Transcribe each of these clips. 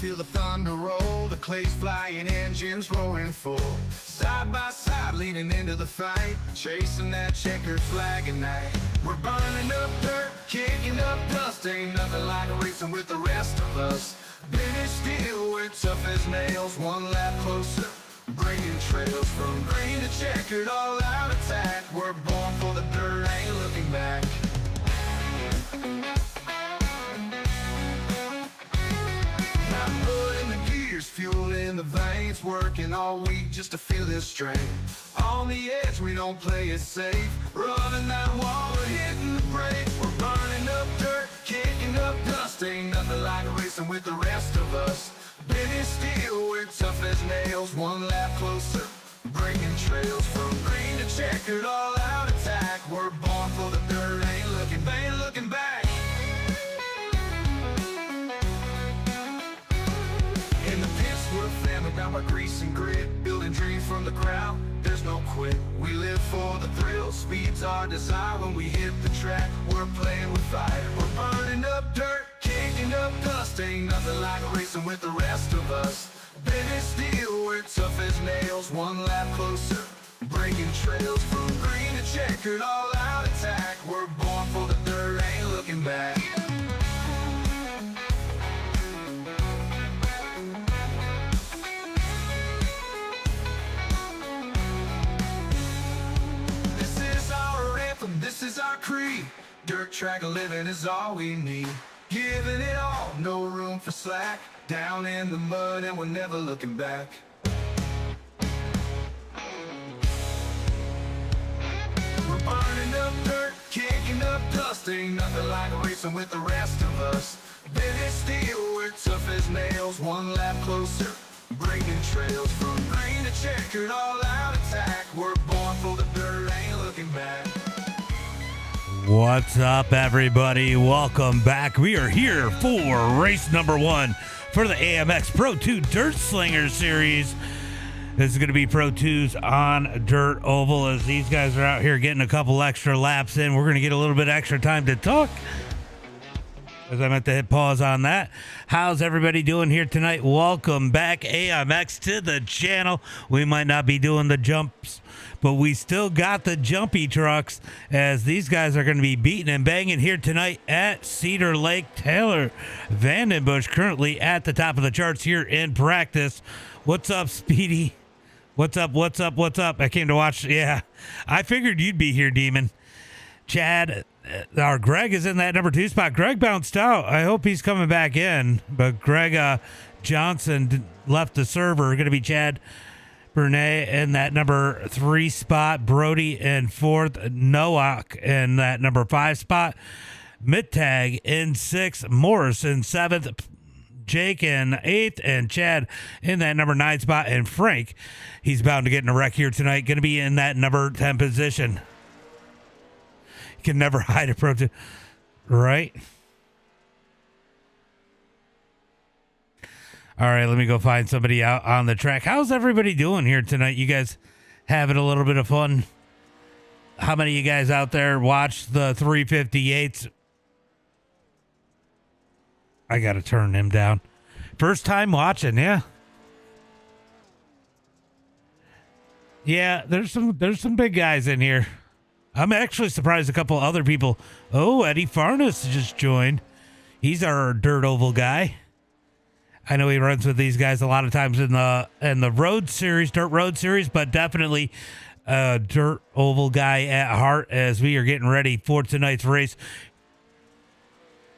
Feel the thunder roll, the clay's flying, engines roaring full. Side by side, leaning into the fight, chasing that checkered flag at night. We're burning up dirt, kicking up dust, ain't nothing like racing with the rest of us. British steel, we're tough as nails, one lap closer, bringing trails from green to checkered, all out attack. We're born for the dirt, ain't looking back. Mud in the gears, fuel in the veins, working all week just to feel this strain. On the edge, we don't play it safe, running that wall, we're hitting the brake. We're burning up dirt, kicking up dust, ain't nothing like racing with the rest of us. British steel, we're tough as nails, one lap closer, bringing trails from green to checkered, all out attack. We're born for the dirt, ain't looking back. In the pits, we're family bound by grease and grit, building dreams from the ground, there's no quit. We live for the thrill, speed's our desire. When we hit the track, we're playing with fire. We're burning up dirt, kicking up dust, ain't nothing like racing with the rest of us. British steel, we're tough as nails, one lap closer, breaking trails from green to checkered, all out attack. We're born for the dirt, ain't looking back. This is our creed, dirt track living is all we need. Giving it all, no room for slack, down in the mud and we're never looking back. We're burning up dirt, kicking up dust, ain't nothing like racing with the rest of us. British steel, we're tough as nails, one lap closer, breaking trails from green to checkered, all out attack. We're born for the dirt, ain't looking back. What's up, everybody? Welcome back. We are here for race number 1 for the AMX Pro 2 Dirt Slingers Series. This is going to be Pro 2s on Dirt Oval as these guys are out here getting a couple extra laps in. We're going to get a little bit extra time to talk as I meant to hit pause on that. How's everybody doing here tonight? Welcome back, AMX, to the channel. We might not be doing the jumps, but we still got the jumpy trucks as these guys are going to be beating and banging here tonight at Cedar Lake. Taylor Vandenbush currently at the top of the charts here in practice. What's up, Speedy? What's up? I came to watch. Yeah, I figured you'd be here, Demon. Chad, our Greg is in that number 2 spot. Greg bounced out. I hope he's coming back in, but Greg Johnson left the server. Going to be Chad Bernay in that number 3 spot, Brody in 4th, Nowak in that number 5 spot, Mittag in 6th, Morris in 7th, Jake in 8th, and Chad in that number 9 spot, and Frank, he's bound to get in a wreck here tonight, going to be in that number 10 position. You can never hide a Pro 2, right? All right, let me go find somebody out on the track. How's everybody doing here tonight? You guys having a little bit of fun? How many of you guys out there watch the 358s? I got to turn them down. First time watching, yeah. Yeah, there's some big guys in here. I'm actually surprised a couple other people. Oh, Eddie Farnes just joined. He's our Dirt Oval guy. I know he runs with these guys a lot of times in the road series, Dirt Road Series, but definitely a Dirt Oval guy at heart as we are getting ready for tonight's race.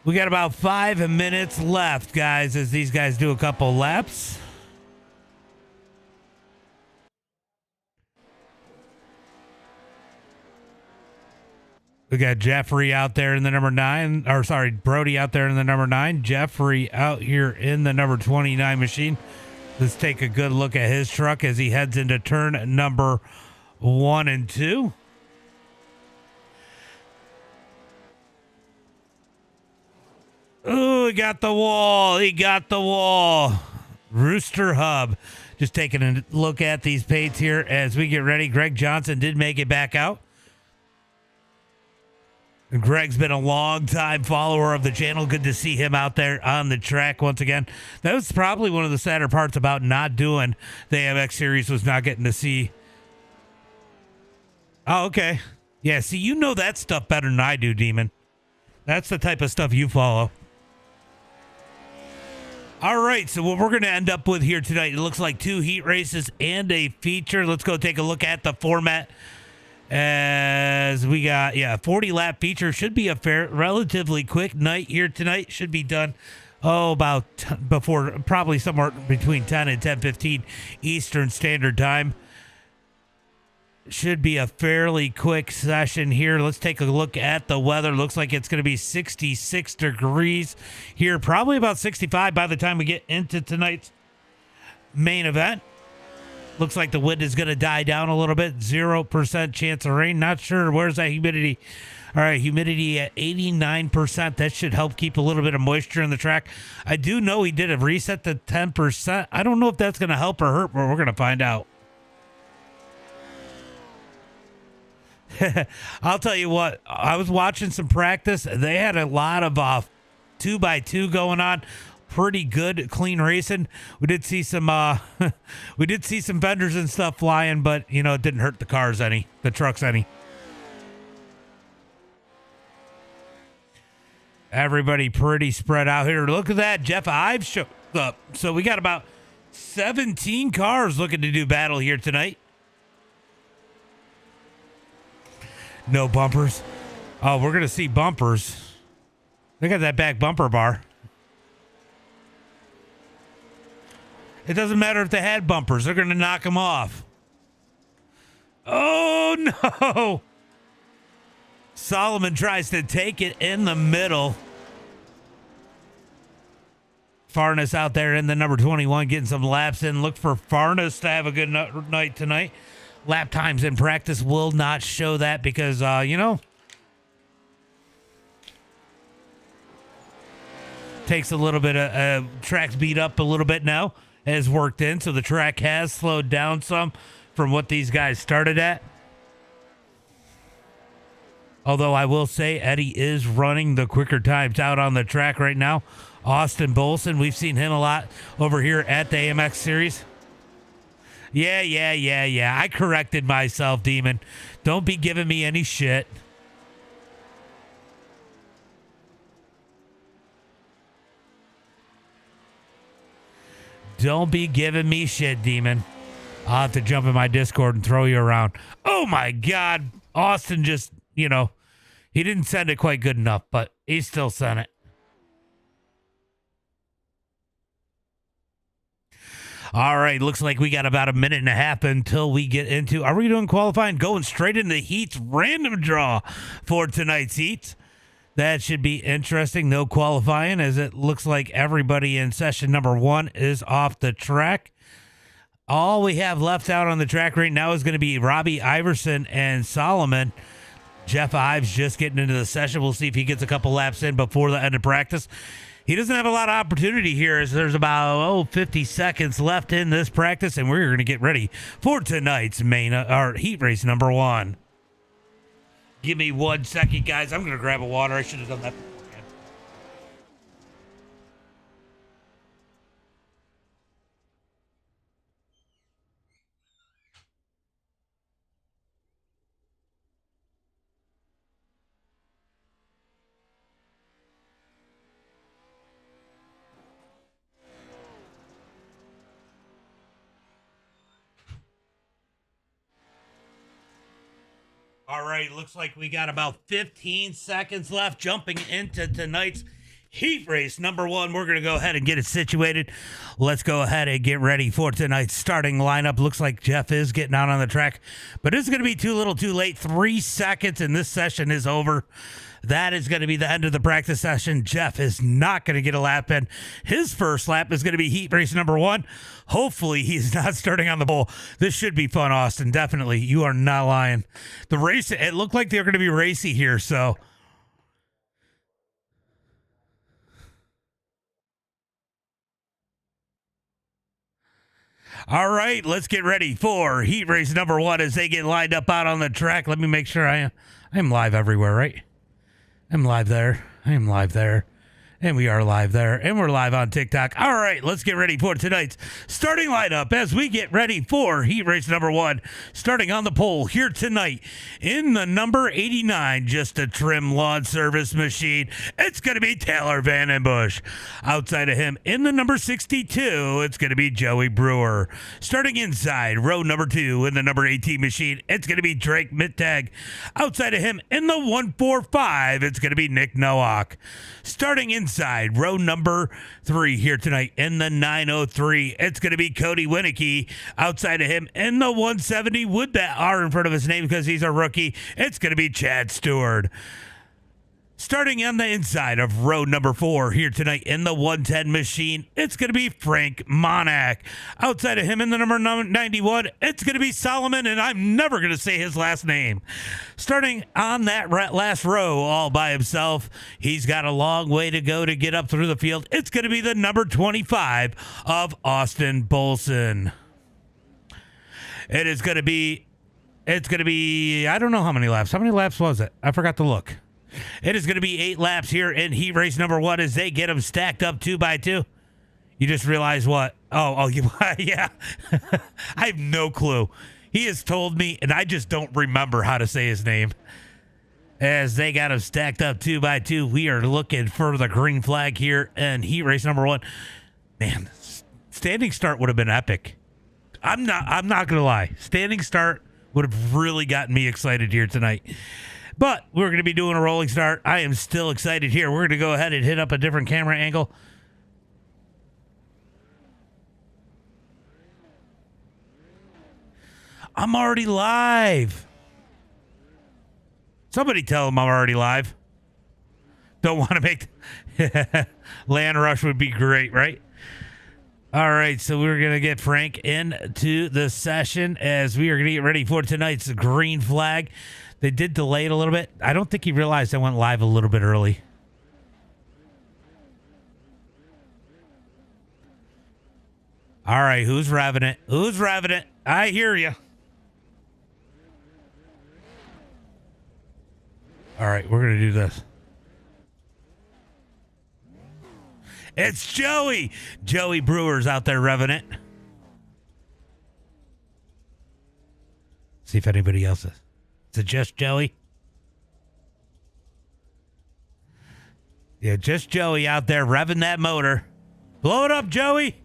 We got about 5 minutes left, guys, as these guys do a couple laps. We got Jeffrey out there in the number 9, or sorry, Brody out there in the number 9. Jeffrey out here in the number 29 machine. Let's take a good look at his truck as he heads into turn number 1 and 2. Oh, he got the wall. Rooster Hub Just taking a look at these paints here as we get ready. Greg Johnson did make it back out. Greg's been a long time follower of the channel. Good to see him out there on the track once again. That was probably one of the sadder parts about not doing the AMX series, was not getting to see. Oh, okay. Yeah, see, you know that stuff better than I do, Demon. That's the type of stuff you follow. All right, so what we're going to end up with here tonight, it looks like 2 heat races and a feature. Let's go take a look at the format. As we got, 40 lap feature. Should be a relatively quick night here tonight. Should be done, before, probably somewhere between 10 and 10:15 Eastern Standard Time. Should be a fairly quick session here. Let's take a look at the weather. Looks like it's going to be 66 degrees here. Probably about 65 by the time we get into tonight's main event. Looks like the wind is going to die down a little bit. 0% chance of rain. Not sure. Where's that humidity? All right, humidity at 89%. That should help keep a little bit of moisture in the track. I do know he did a reset to 10%. I don't know if that's going to help or hurt, but we're going to find out. I'll tell you what. I was watching some practice. They had a lot of 2x2 going on. Pretty good, clean racing. We did see some fenders and stuff flying, but it didn't hurt the trucks any. Everybody pretty spread out here. Look at that. Jeff Ives showed up. So we got about 17 cars looking to do battle here tonight. No bumpers. Oh, we're going to see bumpers. They got that back bumper bar. It doesn't matter if they had bumpers. They're going to knock them off. Oh, no. Solomon tries to take it in the middle. Farnes out there in the number 21 getting some laps in. Look for Farnes to have a good night tonight. Lap times in practice will not show that because, takes a little bit of track's beat up a little bit now. Has worked in, so the track has slowed down some from what these guys started at. Although I will say Eddie is running the quicker times out on the track right now. Austin Bolson, we've seen him a lot over here at the AMX series. Yeah. I corrected myself, Demon. Don't be giving me any shit. Don't be giving me shit, Demon. I'll have to jump in my Discord and throw you around. Oh, my God. Austin just, he didn't send it quite good enough, but he still sent it. All right, looks like we got about a minute and a half until we get into... Are we doing qualifying? Going straight into Heats random draw for tonight's Heats. That should be interesting. No qualifying, as it looks like everybody in session number 1 is off the track. All we have left out on the track right now is going to be Robbie Iverson and Solomon. Jeff Ives just getting into the session. We'll see if he gets a couple laps in before the end of practice. He doesn't have a lot of opportunity here, as there's about 50 seconds left in this practice, and we're going to get ready for tonight's heat race number 1. Give me 1 second, guys. I'm going to grab a water. I should have done that beforehand. All right, looks like we got about 15 seconds left jumping into tonight's heat race number 1. We're going to go ahead and get it situated. Let's go ahead and get ready for tonight's starting lineup. Looks like Jeff is getting out on the track, but it's going to be too little too late. 3 seconds and this session is over. That is going to be the end of the practice session. Jeff is not going to get a lap in. His first lap is going to be heat race number 1. Hopefully he's not starting on the pole. This should be fun, Austin. Definitely. You are not lying. The race, it looked like they're going to be racy here, so... All right, let's get ready for heat race number 1 as they get lined up out on the track. Let me make sure I am live everywhere, right? I'm live there. I am live there. And we are live there. And we're live on TikTok. All right, let's get ready for tonight's starting lineup as we get ready for heat race number 1. Starting on the pole here tonight in the number 89, just a trim lawn service machine. It's going to be Taylor Vandenbush. Outside of him in the number 62, it's going to be Joey Brewer. Starting inside row number 2 in the number 18 machine, it's going to be Drake Mittag. Outside of him in the 145, it's going to be Nick Nowak. Starting inside row number 3 here tonight in the 903, it's going to be Cody Winicky. Outside of him in the 170 with that R in front of his name because he's a rookie, it's going to be Chad Stewart. Starting on the inside of row number 4 here tonight in the 110 machine, it's going to be Frank Monack. Outside of him in the number 91, it's going to be Solomon, and I'm never going to say his last name. Starting on that last row all by himself, he's got a long way to go to get up through the field. It's going to be the number 25 of Austin Bolson. It's going to be, I don't know how many laps. How many laps was it? I forgot to look. It is going to be 8 laps here in heat race number 1 as they get them stacked up 2 by 2. You just realize what? Yeah. I have no clue. He has told me, and I just don't remember how to say his name. As they got them stacked up 2 by 2, we are looking for the green flag here in heat race number 1. Man, standing start would have been epic. I'm not going to lie. Standing start would have really gotten me excited here tonight. But we're going to be doing a rolling start. I am still excited here. We're going to go ahead and hit up a different camera angle. I'm already live. Somebody tell him I'm already live. Don't want to make... Land Rush would be great, right? All right, so we're going to get Frank into the session as we are going to get ready for tonight's green flag. They did delay it a little bit. I don't think he realized I went live a little bit early. All right, who's revving it? Who's revving it? I hear you. All right, we're going to do this. It's Joey. Joey Brewer's out there revving it. See if anybody else is. Is it just Joey? Yeah, just Joey out there revving that motor. Blow it up, Joey.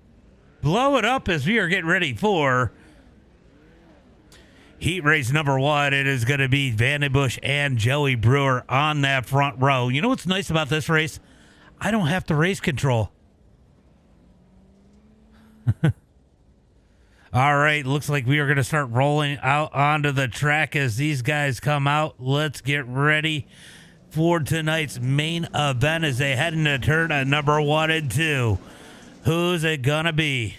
Blow it up as we are getting ready for heat race number 1. It is going to be Vandenbush and Joey Brewer on that front row. You know what's nice about this race? I don't have to race control. All right, looks like we are going to start rolling out onto the track as these guys come out. Let's get ready for tonight's main event as they head into turn at number 1 and 2. Who's it going to be?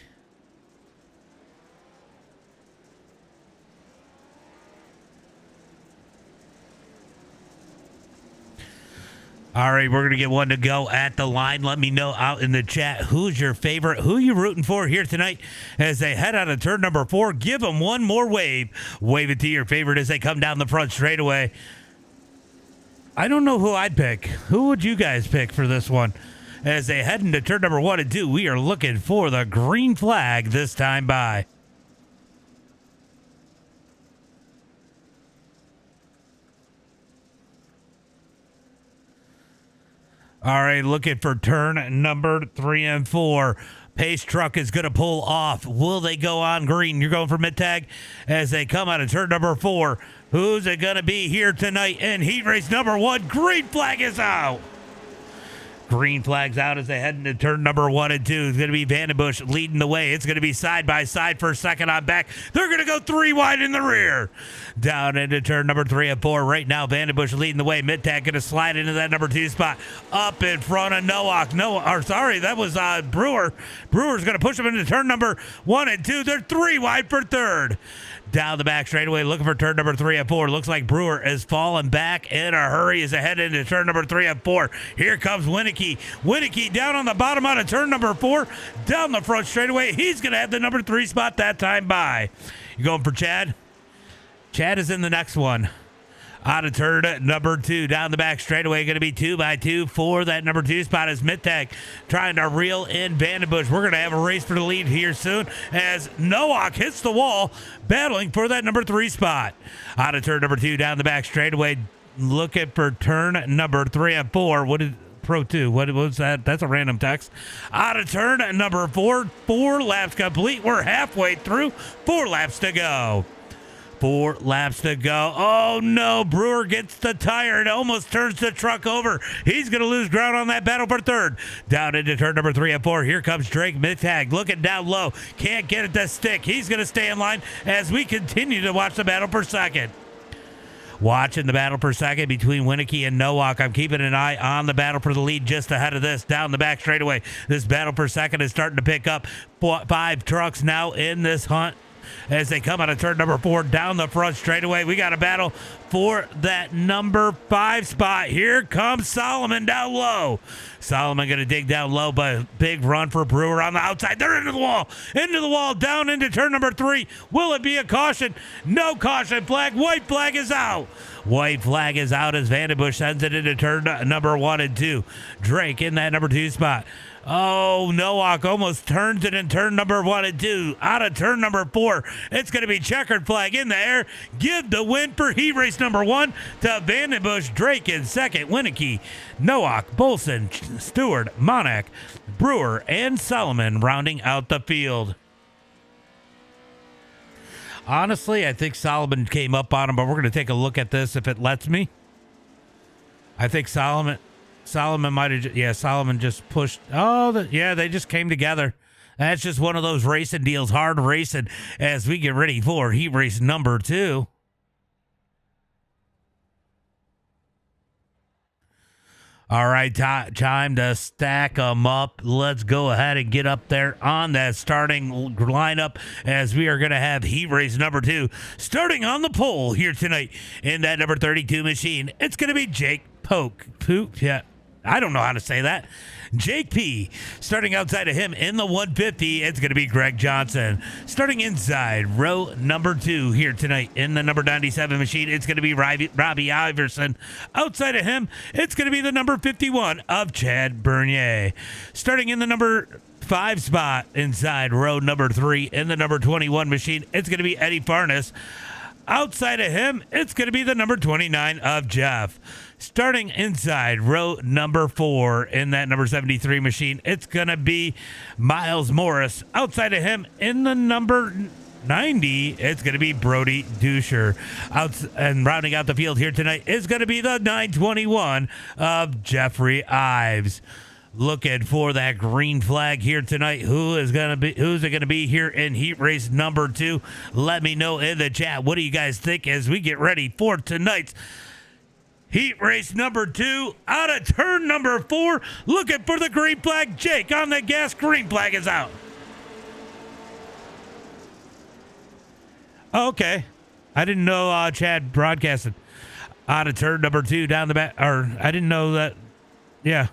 All right, we're going to get one to go at the line. Let me know out in the chat who's your favorite, who you rooting for here tonight as they head out of turn number 4. Give them one more wave. Wave it to your favorite as they come down the front straightaway. I don't know who I'd pick. Who would you guys pick for this one? As they head into turn number 1 and 2, we are looking for the green flag this time by. All right, looking for turn number 3 and 4. Pace truck is going to pull off. Will they go on green? You're going for mid-tag as they come out of turn number 4. Who's it going to be here tonight in heat race number 1? Green flag is out. Green flag's out as they head into turn number 1 and 2. It's going to be Vandenbush leading the way. It's going to be side by side for a second on back. They're going to go 3 wide in the rear. Down into turn number 3 and 4. Right now, Vandenbush leading the way. Mid-tag going to slide into that number 2 spot. Up in front of Nowak. That was Brewer. Brewer's going to push him into turn number 1 and 2. They're 3 wide for third. down the back straightaway, looking for turn number 3 and 4. Looks like Brewer is falling back in a hurry as they head into turn number 3 and 4. Here comes Winicky. Winicky down on the bottom out of turn number 4, down the front straightaway. He's going to have the number 3 spot that time by. You going for Chad? Chad is in the next one. Out of turn number 2, down the back straightaway, going to be 2 by 2 for that number 2 spot as Mittag trying to reel in Vandenbush. We're going to have a race for the lead here soon as Nowak hits the wall, battling for that number 3 spot. Out of turn number 2, down the back straightaway, looking for turn number 3 and 4. What did Pro 2? What was that? That's a random text. Out of turn number 4, 4 laps complete. We're halfway through, 4 laps to go. 4 laps to go. Oh no, Brewer gets the tire and almost turns the truck over. He's going to lose ground on that battle for third. Down into turn number 3 and 4. Here comes Drake Mittag looking down low. Can't get it to stick. He's going to stay in line as we continue to watch the battle for second. Watching the battle for second between Winicky and Nowak. I'm keeping an eye on the battle for the lead just ahead of this. Down the back straightaway. This battle for second is starting to pick up. 5 trucks now in this hunt as they come out of turn number 4 down the front straightaway. We got a battle for that number 5 spot. Here comes Solomon down low. Solomon going to dig down low, but big run for Brewer on the outside. They're into the wall, down into turn number 3. Will it be a caution? No caution flag. White flag is out. White flag is out as Vandenbush sends it into turn number 1 and 2. Drake in that number 2 spot. Oh, Nowak almost turns it in turn number 1 and 2. Out of turn number 4, it's going to be checkered flag in the air. Give the win for heat race number 1 to Vandenbush. Drake in second. Winicky, Nowak, Bolson, Stewart, Monak, Brewer, and Solomon rounding out the field. Honestly, I think Solomon came up on him, but we're going to take a look at this if it lets me. I think Solomon might have, Solomon just pushed. They just came together. That's just one of those racing deals, hard racing as we get ready for heat race number 2. All right, time to stack them up. Let's go ahead and get up there on that starting lineup as we are going to have heat race number 2 starting on the pole here tonight in that number 32 machine. It's going to be Jake I don't know how to say that. Jake P. Starting outside of him in the 150, it's going to be Greg Johnson. Starting inside row number 2 here tonight in the number 97 machine, it's going to be Robbie Iverson. Outside of him, it's going to be the number 51 of Chad Bernier. Starting in the number 5 spot inside row number 3 in the number 21 machine, it's going to be Eddie Farnes. Outside of him, it's going to be the number 29 of Jeff. Starting inside row number 4 in that number 73 machine, it's going to be Miles Morris. Outside of him in the number 90, it's going to be Brody Duscher. And rounding out the field here tonight is going to be the 921 of Jeffrey Ives. Looking for that green flag here tonight. Who's it going to be here in heat race number 2? Let me know in the chat. What do you guys think as we get ready for tonight's heat race number 2? Out of turn number 4, looking for the green flag. Jake on the gas. Green flag is out. Okay. I didn't know Chad broadcasted. Out of turn number 2 down the back. Or I didn't know that. Yeah.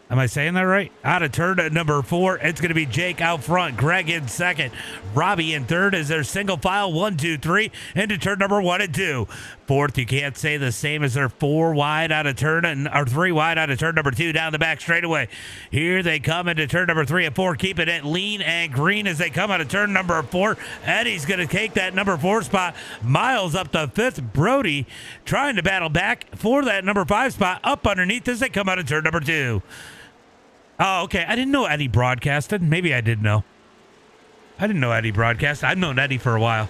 Am I saying that right? Out of turn number 4, it's going to be Jake out front. Greg in second. Robbie in third as their single file 1, 2, 3 into turn number 1 and 2. Fourth, you can't say the same as their 4 wide out of turn or 3 wide out of turn number 2 down the back straightaway. Here they come into turn number 3 and 4, keeping it lean and green as they come out of turn number 4. Eddie's going to take that number 4 spot. Miles up to 5th. Brody trying to battle back for that number 5 spot up underneath as they come out of turn number 2. Oh, okay. I didn't know Eddie broadcasted. Maybe I did know. I didn't know Eddie broadcast. I've known Eddie for a while.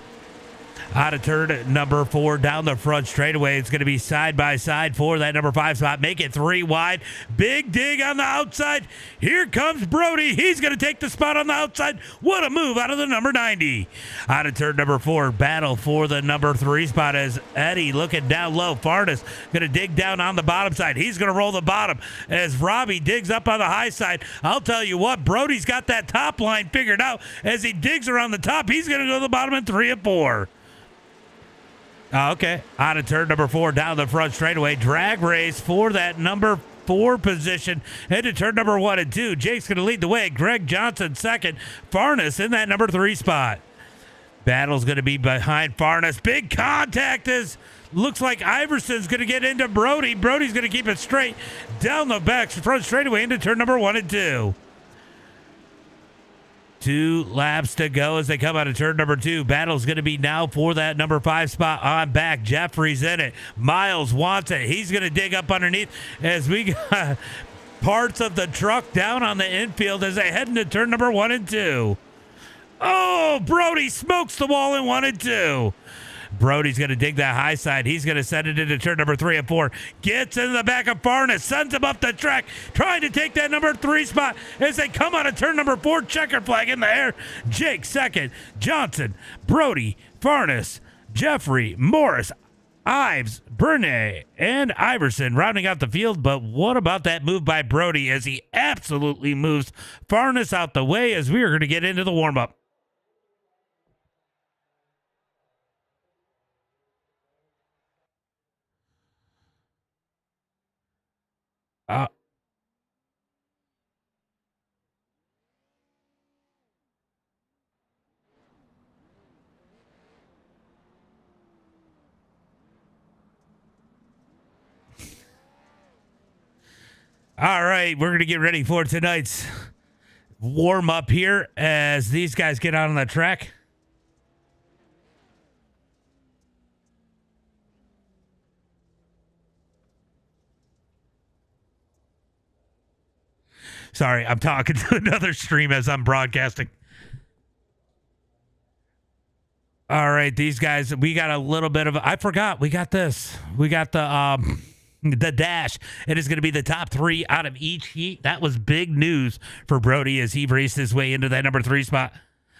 Out of turn number 4 down the front straightaway. It's going to be side by side for that number 5 spot. Make it 3 wide. Big dig on the outside. Here comes Brody. He's going to take the spot on the outside. What a move out of the number 90. Out of turn number 4. Battle for the number 3 spot as Eddie looking down low. Farnas going to dig down on the bottom side. He's going to roll the bottom as Robbie digs up on the high side. I'll tell you what, Brody's got that top line figured out. As he digs around the top, he's going to go to the bottom in 3 and 4. Okay, out of turn number 4 down the front straightaway. Drag race for that number 4 position. Into turn number 1 and 2. Jake's going to lead the way. Greg Johnson second. Farnas in that number 3 spot. Battle's going to be behind Farnas. Big contact as looks like Iverson's going to get into Brody. Brody's going to keep it straight down the back front straightaway into turn number 1 and 2. 2 laps to go as they come out of turn number 2. Battle's going to be now for that number 5 spot on back. Jeffrey's in it. Miles wants it. He's going to dig up underneath as we got parts of the truck down on the infield as they head into turn number 1 and 2. Oh, Brody smokes the wall in 1 and 2. Brody's going to dig that high side. He's going to send it into turn number 3 and 4. Gets into the back of Farnas. Sends him up the track. Trying to take that number 3 spot as they come out of turn number 4. Checker flag in the air. Jake second. Johnson, Brody, Farnas, Jeffrey, Morris, Ives, Bernay, and Iverson rounding out the field. But what about that move by Brody as he absolutely moves Farnas out the way as we are going to get into the warm-up. All right, we're going to get ready for tonight's warm-up here as these guys get out on the track. Sorry, I'm talking to another stream as I'm broadcasting. All right, these guys, we got a little bit of, I forgot, we got this. We got the dash. It is going to be the top 3 out of each heat. That was big news for Brody as he raced his way into that number 3 spot.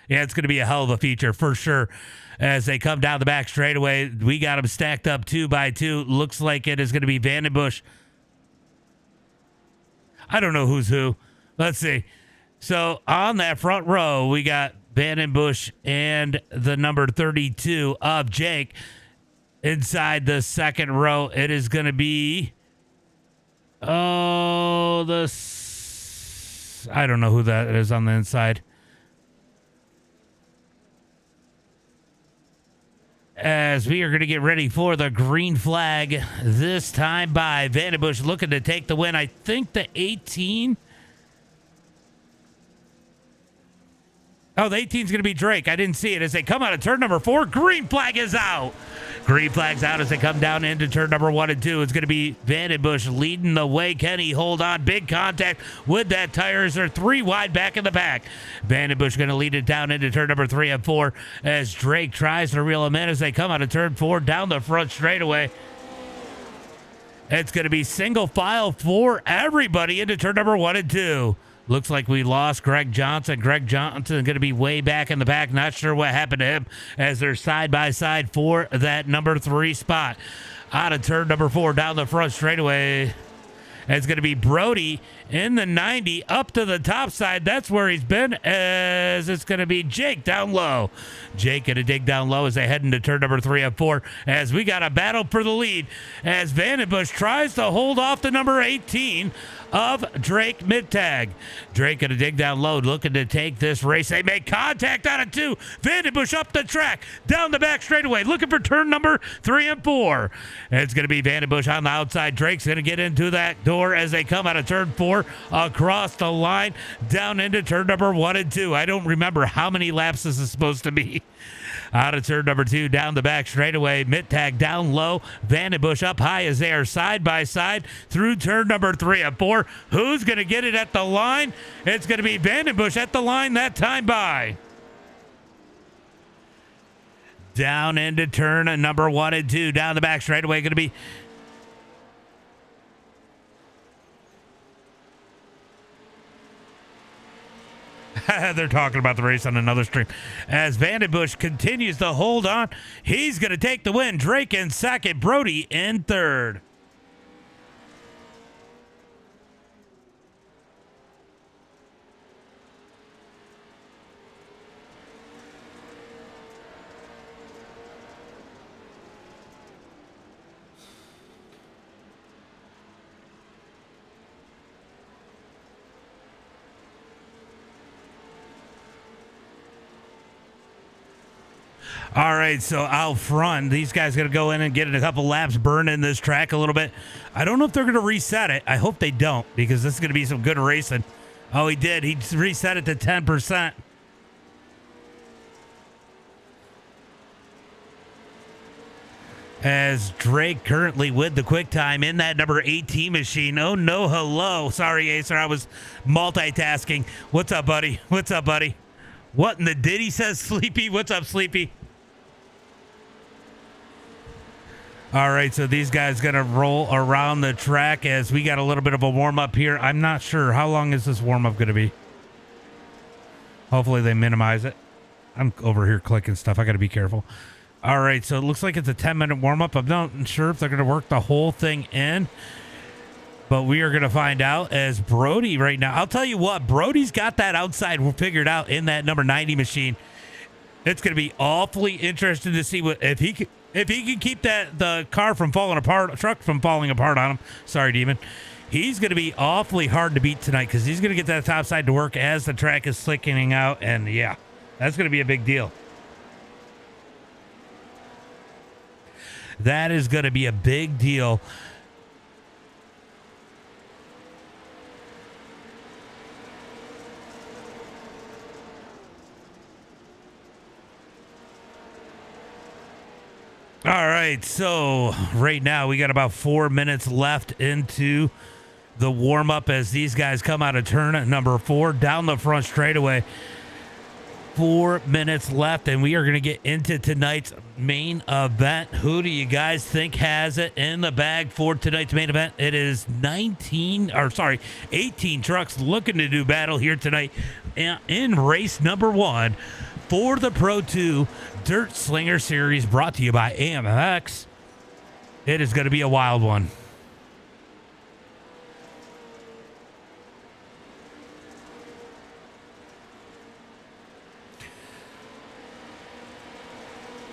Yeah, it's going to be a hell of a feature for sure. As they come down the back straightaway, we got them stacked up 2 by 2. Looks like it is going to be Vandenbush. I don't know who's who. Let's see. So on that front row, we got Vandenbush and the number 32 of Jake. Inside the second row, it is going to be, I don't know who that is on the inside. As we are going to get ready for the green flag, this time by Vandenbush, looking to take the win. I think the 18. Oh, the 18 is going to be Drake. I didn't see it as they come out of turn number 4. Green flag is out. Green flag's out as they come down into turn number 1 and 2. It's going to be Vandenbush leading the way. Can he hold on? Big contact with that tire as they're 3 wide back in the back. Vandenbush going to lead it down into turn number 3 and 4 as Drake tries to reel him in as they come out of turn 4 down the front straightaway. It's going to be single file for everybody into turn number 1 and 2. Looks like we lost Greg Johnson. Greg Johnson going to be way back in the back. Not sure what happened to him as they're side by side for that number 3 spot. Out of turn number 4 down the front straightaway. It's going to be Brody in the 90 up to the top side. That's where he's been as it's going to be Jake down low. Jake going to dig down low as they head into turn number 3 and 4 as we got a battle for the lead as Vandenbush tries to hold off the number 18 of Drake Mittag. Drake going to dig down low, looking to take this race. They make contact out of 2. Vandenbush up the track, down the back straightaway, looking for turn number 3 and 4. It's going to be Vandenbush on the outside. Drake's going to get into that door as they come out of turn 4 across the line, down into turn number 1 and 2. I don't remember how many laps this is supposed to be. Out of turn number 2, down the back straightaway. Mittag down low. Vandenbush up high as they are side by side through turn number 3 and 4. Who's going to get it at the line? It's going to be Vandenbush at the line that time by Down into turn number 1 and 2. Down the back straightaway, going to be they're talking about the race on another stream. As Vandenbush continues to hold on, he's going to take the win. Drake in second, Brody in third. All right, so out front, these guys going to go in and get a couple laps, burning this track a little bit. I don't know if they're going to reset it. I hope they don't, because this is going to be some good racing. Oh, he did. He reset it to 10%. As Drake currently with the quick time in that number 18 machine. Oh, no, hello. Sorry, Acer, I was multitasking. What's up, buddy? What's up, buddy? What in the diddy, says Sleepy? What's up, Sleepy? All right, so these guys going to roll around the track as we got a little bit of a warm-up here. I'm not sure. How long is this warm-up going to be? Hopefully they minimize it. I'm over here clicking stuff. I got to be careful. All right, so it looks like it's a 10-minute warm-up. I'm not sure if they're going to work the whole thing in, but we are going to find out as Brody right now. I'll tell you what, Brody's got that outside figured out in that number 90 machine. It's going to be awfully interesting to see what if he can keep the car from falling apart, truck from falling apart on him. Sorry, Demon. He's going to be awfully hard to beat tonight because he's going to get that top side to work as the track is slickening out, and yeah, that's going to be a big deal. That is going to be a big deal. All right, so right now we got about 4 minutes left into the warm-up as these guys come out of turn number 4 down the front straightaway. 4 minutes left, and we are going to get into tonight's main event. Who do you guys think has it in the bag for tonight's main event? It is 18 trucks looking to do battle here tonight in race number 1 for the Pro 2 Dirt Slingers Series, brought to you by AMX. It is going to be a wild one.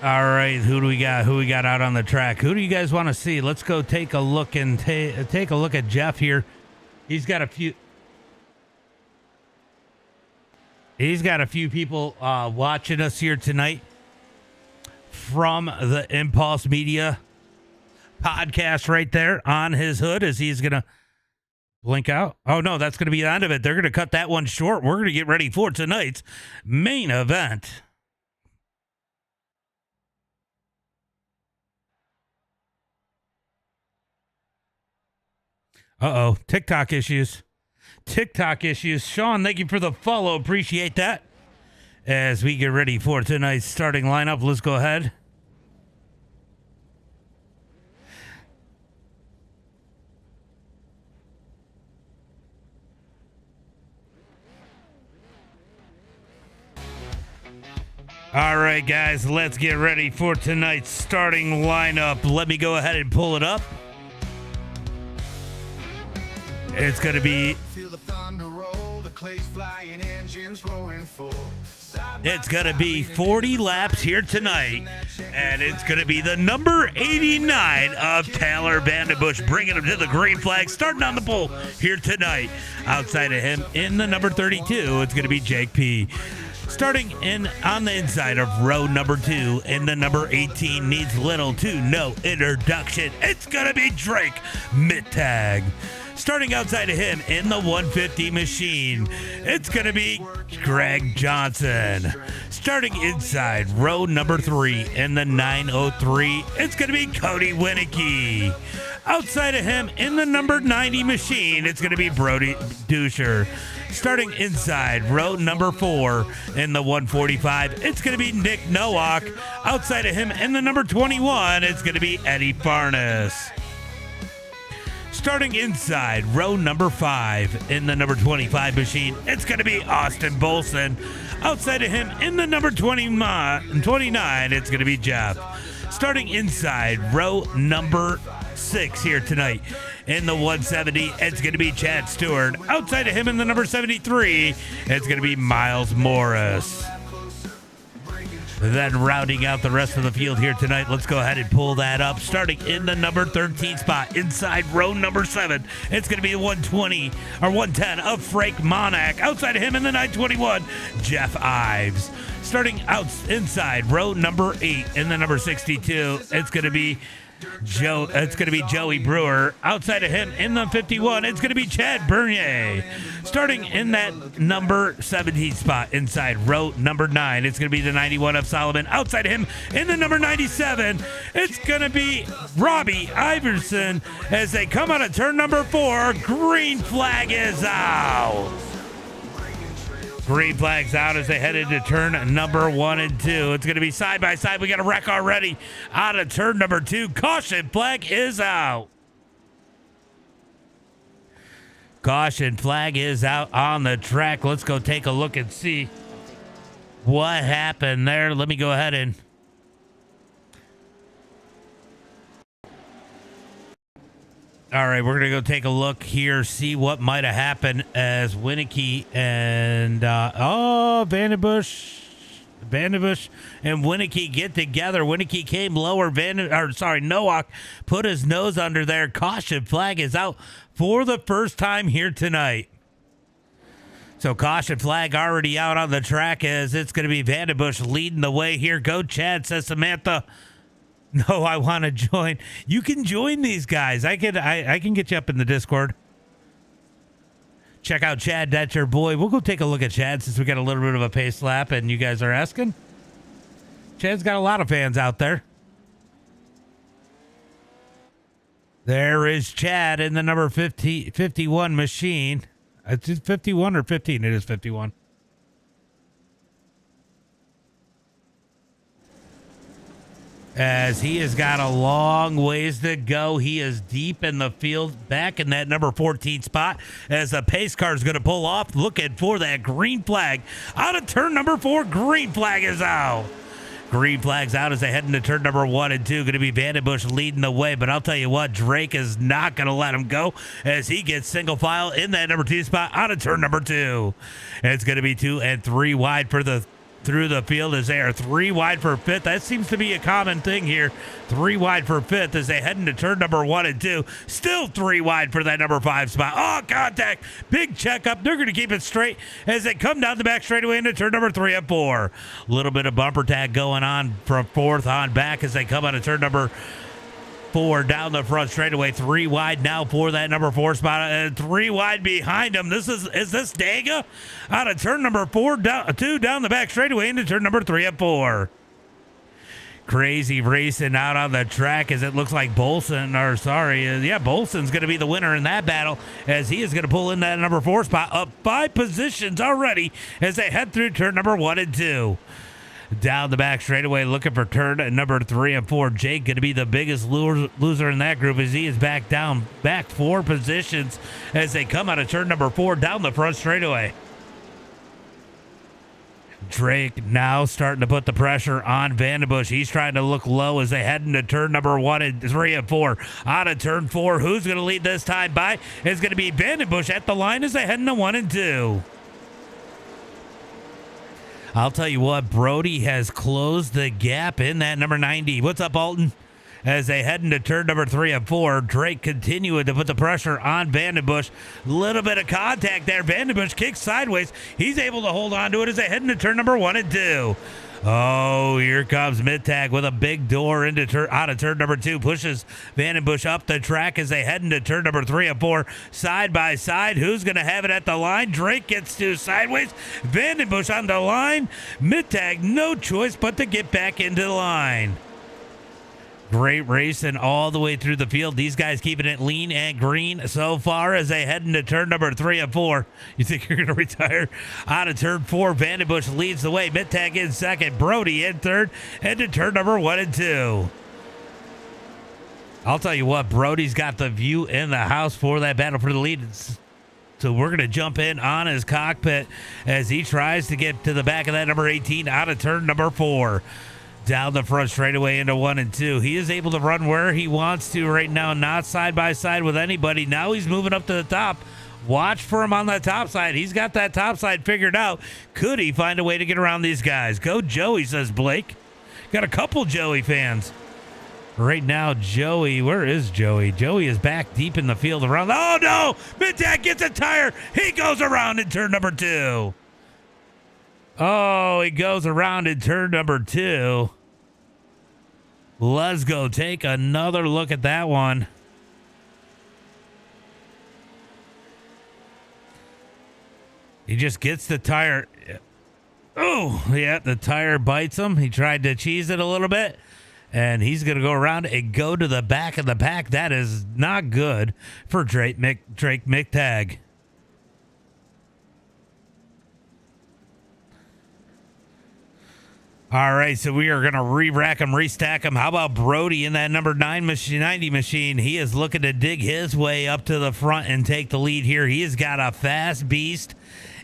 All right, who do we got? Who we got out on the track? Who do you guys want to see? Let's go take a look and take a look at Jeff here. He's got a few people watching us here tonight from the Impulse Media podcast right there on his hood as he's going to blink out. Oh, no, that's going to be the end of it. They're going to cut that one short. We're going to get ready for tonight's main event. Uh-oh, TikTok issues. Sean, thank you for the follow. Appreciate that. As we get ready for tonight's starting lineup, let's go ahead. All right, guys, let's get ready for tonight's starting lineup. Let me go ahead and pull it up. It's going to be... It's going to be 40 laps here tonight, and it's going to be the number 89 of Taylor Vandenbush, bringing him to the green flag, starting on the pole here tonight. Outside of him, in the number 32, it's going to be Jake P. Starting in on the inside of row number 2, in the number 18, needs little to no introduction. It's going to be Drake Mittag. Starting outside of him in the 150 machine, it's going to be Greg Johnson. Starting inside row number 3 in the 903, it's going to be Cody Winicky. Outside of him, in the number 90 machine, it's going to be Brody Duscher. Starting inside, row number 4 in the 145, it's going to be Nick Nowak. Outside of him, in the number 21, it's going to be Eddie Farnes. Starting inside, row number 5 in the number 25 machine, it's going to be Austin Bolson. Outside of him, in the number 29, it's going to be Jeff. Starting inside, row number 6 here tonight in the 170, it's going to be Chad Stewart. Outside of him in the number 73, it's going to be Miles Morris. Then rounding out the rest of the field here tonight, let's go ahead and pull that up. Starting in the number 13 spot, inside row number 7, it's going to be the 120 or 110 of Frank Monack. Outside of him in the 921, Jeff Ives. Starting out inside row number 8 in the number 62, it's going to be Joey Brewer. Outside of him in the 51, it's going to be Chad Bernier. Starting in that number 17 spot inside row number 9, it's going to be the 91 of Solomon. Outside of him in the number 97, it's going to be Robbie Iverson as they come out of turn number 4. Green flag is out. Green flag's out as they head into turn number 1 and 2. It's going to be side by side. We got a wreck already out of turn number 2. Caution flag is out. Caution flag is out on the track. Let's go take a look and see what happened there. Let me go ahead and all right, we're going to go take a look here, see what might have happened as Winicky and, Vandenbush and Winicky get together. Winicky came lower. Nowak put his nose under there. Caution flag is out for the first time here tonight. So caution flag already out on the track as it's going to be Vandenbush leading the way here. Go Chad, says Samantha. No, I want to join. You can join these guys. I can get you up in the Discord. Check out Chad. That's your boy. We'll go take a look at Chad since we got a little bit of a pace lap and you guys are asking. Chad's got a lot of fans out there. There is Chad in the number 51 machine. It's 51 or 15? It is 51. As he has got a long ways to go. He is deep in the field, back in that number 14 spot as the pace car is going to pull off, looking for that green flag. Out of turn number 4, green flag is out. Green flag's out as they head into turn number 1 and 2. Going to be Vandenbush leading the way, but I'll tell you what, Drake is not going to let him go as he gets single file in that number 2 spot out of turn number 2. It's going to be 2 and 3 wide for the through the field as they are 3 wide for 5th. That seems to be a common thing here. 3 wide for 5th as they head into turn number 1 and 2. Still 3 wide for that number 5 spot. Oh, contact. Big checkup. They're going to keep it straight as they come down the back straightaway into turn number 3 and 4. A little bit of bumper tag going on from 4th on back as they come out of turn number 4 down the front straightaway. 3 wide now for that number 4 spot and 3 wide behind him. Is this Daga out of turn number 4 2 down the back straightaway into turn number 3 and 4. Crazy racing out on the track as it looks like Bolson's going to be the winner in that battle as he is going to pull in that number 4 spot up 5 positions already as they head through turn number 1 and 2. Down the back straightaway looking for turn number 3 and 4. Jake going to be the biggest loser in that group as he is back 4 positions as they come out of turn number 4 down the front straightaway. Drake now starting to put the pressure on Vandenbush. He's trying to look low as they head into turn number 1 and 3 and 4. Out of turn 4, who's going to lead this time by? It's going to be Vandenbush at the line as they head into 1 and 2. I'll tell you what, Brody has closed the gap in that number 90. What's up, Alton? As they head into turn number 3 and 4, Drake continuing to put the pressure on Vandenbush. Little bit of contact there. Vandenbush kicks sideways. He's able to hold on to it as they head into turn number 1 and 2. Oh, here comes Mittag with a big door out of turn number 2. Pushes Vandenbush up the track as they head into turn number 3 and 4. Side by side, who's going to have it at the line? Drake gets to sideways. Vandenbush on the line. Mittag, no choice but to get back into the line. Great racing all the way through the field. These guys keeping it lean and green so far as they head into turn number 3 and 4. You think you're going to retire? Out of turn 4, Vandenbush leads the way. Mittag in second. Brody in third. Into turn number 1 and 2. I'll tell you what, Brody's got the view in the house for that battle for the lead. So we're going to jump in on his cockpit as he tries to get to the back of that number 18 out of turn number 4. Down the front straightaway into 1 and 2. He is able to run where he wants to right now, not side by side with anybody. Now he's moving up to the top. Watch for him on the top side. He's got that top side figured out. Could he find a way to get around these guys? Go Joey, says Blake. Got a couple Joey fans. Right now, Joey, where is Joey? Joey is back deep in the field around. Oh, no! Mittag gets a tire. He goes around in turn number 2. Oh, he goes around in turn number 2. Let's go take another look at that one. He just gets the tire. Oh, yeah, the tire bites him. He tried to cheese it a little bit. And he's going to go around and go to the back of the pack. That is not good for Drake Mittag. All right, so we are going to re-rack him, restack him. How about Brody in that number 90 machine? He is looking to dig his way up to the front and take the lead here. He has got a fast beast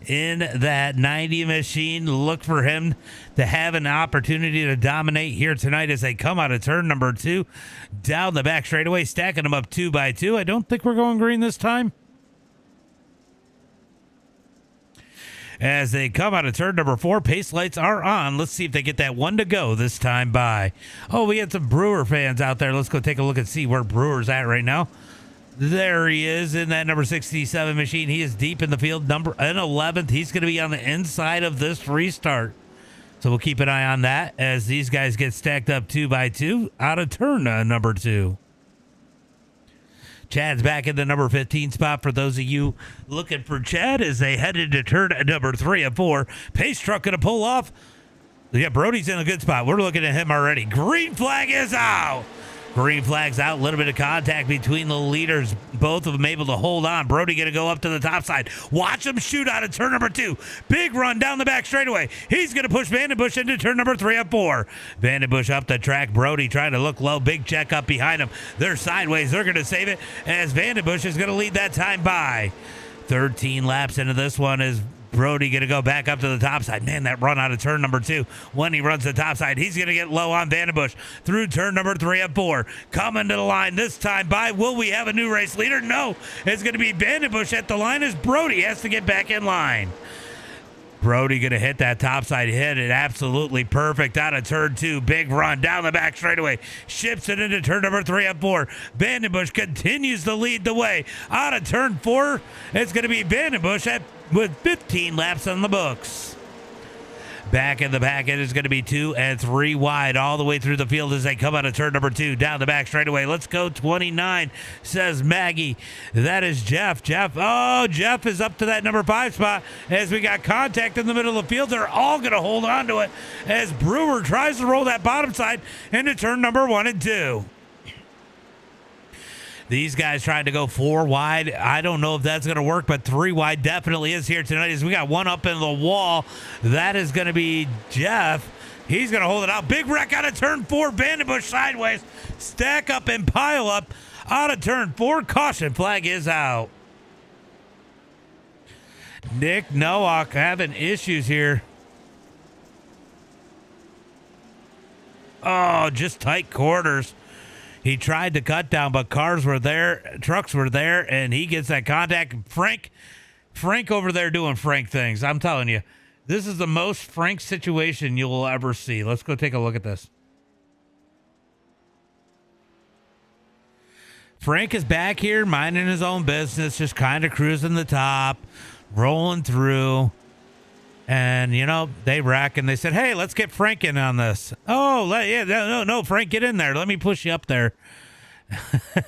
in that 90 machine. Look for him to have an opportunity to dominate here tonight as they come out of turn number 2. Down the back straightaway, stacking them up 2 by 2. I don't think we're going green this time. As they come out of turn number 4, pace lights are on. Let's see if they get that one to go this time by. Oh, we had some Brewer fans out there. Let's go take a look and see where Brewer's at right now. There he is in that number 67 machine. He is deep in the field, number 11th. He's going to be on the inside of this restart. So we'll keep an eye on that as these guys get stacked up 2 by 2 out of turn number 2. Chad's back in the number 15 spot for those of you looking for Chad as they head into turn number 3 and 4. Pace truck going to pull off. Yeah, Brody's in a good spot. We're looking at him already. Green flag is out. Green flag's out. A little bit of contact between the leaders. Both of them able to hold on. Brody going to go up to the top side. Watch him shoot out of turn number 2. Big run down the back straightaway. He's going to push Vandenbush into turn number 3 and 4. Vandenbush up the track. Brody trying to look low. Big check up behind him. They're sideways. They're going to save it as Vandenbush is going to lead that time by. 13 laps into this one is Brody going to go back up to the top side. Man, that run out of turn number 2. When he runs the top side, he's going to get low on Vandenbush through turn number 3 and 4. Coming to the line this time by. Will we have a new race leader? No. It's going to be Vandenbush at the line as Brody has to get back in line. Brody going to hit that topside, hit it absolutely perfect out of turn 2. Big run down the back straightaway. Ships it into turn number 3 and 4. Vandenbush continues to lead the way. Out of turn 4, it's going to be Vandenbush with 15 laps on the books. Back in the back, it is going to be 2 and 3 wide all the way through the field as they come out of turn number 2. Down the back straightaway. Let's go 29, says Maggie. That is Jeff. Jeff is up to that number 5 spot as we got contact in the middle of the field. They're all going to hold on to it as Brewer tries to roll that bottom side into turn number 1 and 2. These guys trying to go 4 wide. I don't know if that's going to work, but 3 wide definitely is here tonight as we got one up in the wall. That is going to be Jeff. He's going to hold it out. Big wreck out of turn 4. Vandenbush sideways. Stack up and pile up out of turn 4. Caution flag is out. Nick Nowak having issues here. Oh, just tight quarters. He tried to cut down, but cars were there, trucks were there, and he gets that contact. Frank over there doing Frank things. I'm telling you, this is the most Frank situation you will ever see. Let's go take a look at this. Frank is back here minding his own business, just kind of cruising the top, rolling through. And, you know, they wreck and they said, hey, let's get Frank in on this. Oh, no, Frank, get in there. Let me push you up there.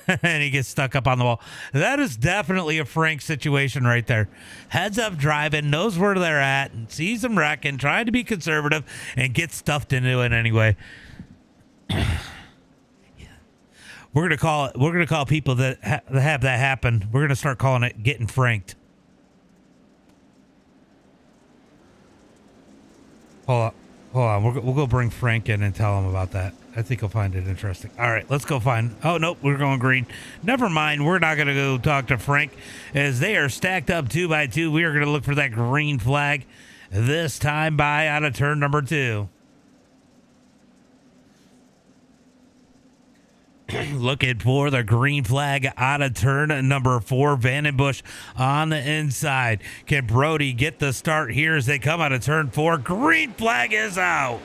And he gets stuck up on the wall. That is definitely a Frank situation right there. Heads up driving, knows where they're at, and sees them wrecking, trying to be conservative, and gets stuffed into it anyway. We're gonna call people that have that happen. We're gonna start calling it getting franked. Hold on. We'll go bring Frank in and tell him about that. I think he'll find it interesting. All right, let's go find. Oh nope, we're going green. Never mind. We're not gonna go talk to Frank as they are stacked up 2 by 2. We are gonna look for that green flag. This time by out of turn number 2. Looking for the green flag out of turn number 4. Vandenbush on the inside. Can Brody get the start here as they come out of turn 4? Green flag is out.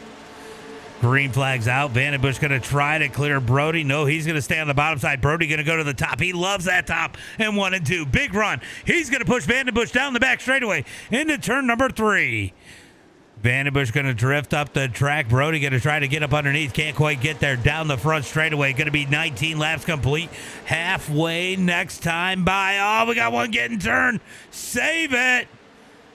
Green flag's out. Vandenbush going to try to clear Brody. No, he's going to stay on the bottom side. Brody going to go to the top. He loves that top. And 1 and 2. Big run. He's going to push Vandenbush down the back straightaway into turn number 3. Vandenbush going to drift up the track. Brody going to try to get up underneath. Can't quite get there. Down the front straightaway. Going to be 19 laps complete. Halfway next time by. Oh, we got one getting turned. Save it.